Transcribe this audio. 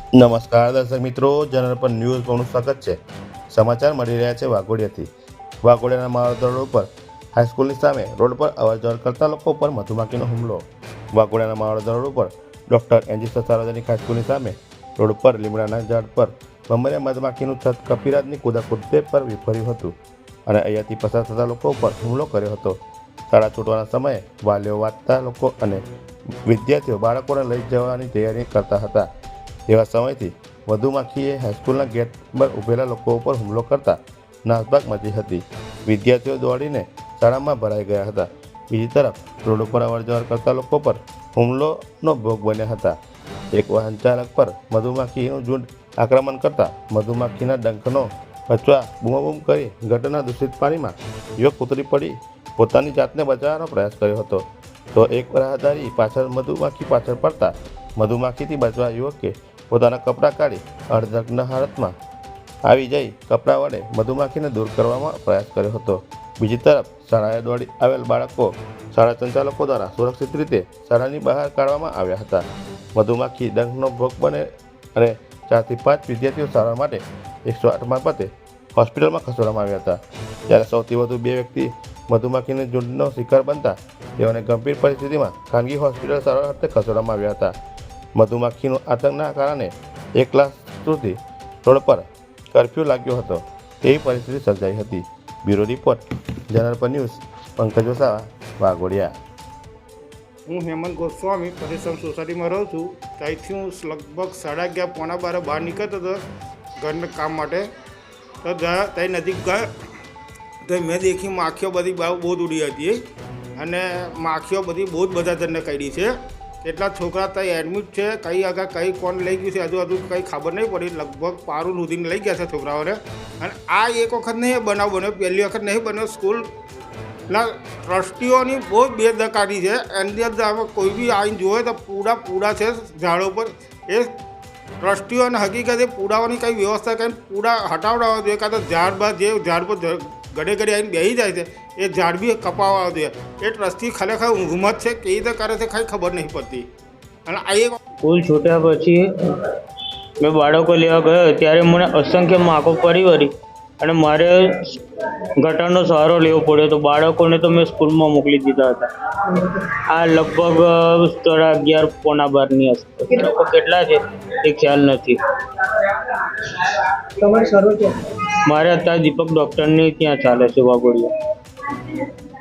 નમસ્કાર દર્શક મિત્રો, જનરલ પર ન્યૂઝ આપનું સ્વાગત છે। સમાચાર મળી રહ્યા છે વાઘોડિયાથી। વાઘોડિયાના માળોદર રોડ પર હાઈસ્કૂલની સામે રોડ પર અવરજવર કરતા લોકો પર મધુમાખીનો હુમલો। વાઘોડિયાના માળોદર રોડ પર ડોક્ટર એનજી સાર્વજનિક હાઈસ્કૂલની સામે રોડ પર લીમડાના ઝાડ પર ભમરિયા મધમાખીનું છત કપિરાજની કુદાકુદ પર વિફર્યું હતું અને અહીંયાથી પસાર થતા લોકો પર હુમલો કર્યો હતો। શાળા છૂટવાના સમયે વાલીઓ, વાંચતા લોકો અને વિદ્યાર્થીઓ બાળકોને લઈ જવાની તૈયારી કરતા હતા। એવા સમયથી મધુમાખીએ હાઈસ્કૂલના ગેટ પર ઊભેલા લોકો ઉપર હુમલો કરતા નાસભાગ મચી હતી। વિદ્યાર્થીઓ દોડીને શાળામાં ભરાઈ ગયા હતા। બીજી તરફ રોડ ઉપર અવરજવર કરતા લોકો પર હુમલોનો ભોગ બન્યા હતા। એક વાહન ચાલક પર મધુમાખીનું ઝુંડ આક્રમણ કરતા મધુમાખીના ડંખનો બચવા બૂમાબૂમ કરી ગટરના દૂષિત પાણીમાં યુવક ઉતરી પડી પોતાની જાતને બચાવવાનો પ્રયાસ કર્યો હતો, તો એક રાહદારી પાછળ મધુમાખી પાછળ પડતા મધુમાખીથી બચવા યુવકે પોતાના કપડાં કાઢી અર્ધનગ્ન હાલતમાં આવી જઈ કપડાં વડે મધુમાખીને દૂર કરવામાં પ્રયાસ કર્યો હતો। બીજી તરફ શાળાએ દોડી આવેલ બાળકો શાળા સંચાલકો દ્વારા સુરક્ષિત રીતે શાળાની બહાર કાઢવામાં આવ્યા હતા। મધુમાખી ડંખનો ભોગ બને અને 4 થી 5 વિદ્યાર્થીઓ સારવાર માટે 108 મારફતે હોસ્પિટલમાં ખસેડવામાં આવ્યા હતા, જ્યારે સૌથી વધુ 2 વ્યક્તિ મધુમાખીના ઝુંડનો શિકાર બનતા તેઓને ગંભીર પરિસ્થિતિમાં ખાનગી હોસ્પિટલ સારવાર અર્થે ખસેડવામાં આવ્યા હતા। મધુમાખીનું આતંકના કારણે 1 કલાક સુધી રોડ પર કર્ફ્યુ લાગ્યો હતો તેવી પરિસ્થિતિ સર્જાઈ હતી। બ્યુરો રિપોર્ટ, જનરલ પર ન્યૂઝ, પંકજ વસાવા, વાઘોડિયા। હું હેમંત ગોસ્વામી પરેશમ સોસાયટીમાં રહું છું। ત્યાંથી હું લગભગ 11:30 પોણા 12 બહાર નીકળતો હતો ઘરના કામ માટે। તો ત્યાં નજીક ગયો તો મેં દેખી માખીઓ બધી બહુ ઉડી હતી અને માખીઓ બધી બહુ જ બધા જણને કરડી છે। કેટલા છોકરા ત્યાં એડમિટ છે, કઈ આગળ કઈ કોણ લઈ ગયું છે હજુ કંઈ ખબર નહીં પડી। લગભગ પારું લૂધીને લઈ ગયા છે છોકરાઓને। અને આ એક વખત નહીં બનાવ બન્યો, પહેલી વખત નહીં બન્યો। સ્કૂલના ટ્રસ્ટીઓની બહુ જ બેદરકારી છે। એની અંદર કોઈ બી આવીને જોવે તો પૂડા છે ઝાડો પર। એ ટ્રસ્ટીઓને હકીકતે પૂડાઓની કંઈ વ્યવસ્થા કરીને પૂડા હટાવડાવવા જોઈએ, કાં તો ઝાડ પર ઘડે આવીને બેસી જાય છે એ ઝાડ બી કપાવવા જોઈએ। એ ટ્રસ્ટી ખરેખર ઊંઘમાં જ છે, કેવી રીતે કરે છે કંઈ ખબર નહીં પડતી। અને આ એક સ્કૂલ છૂટ્યા પછી મેં બાળકો લેવા ગયો ત્યારે મને અસંખ્ય માખો ફરી વળી અને મારે ગટરનો સહારો લેવો પડ્યો, તો બાળકોને તો મેં સ્કૂલમાં મોકલી દીધા હતા। આ લગભગ 11:30 પોણા 12ની આસપાસ। એ લોકો કેટલા છે એ ખ્યાલ નથી। મારે અત્યારે દીપક ડૉક્ટરની ત્યાં ચાલે છે વાઘોડિયા।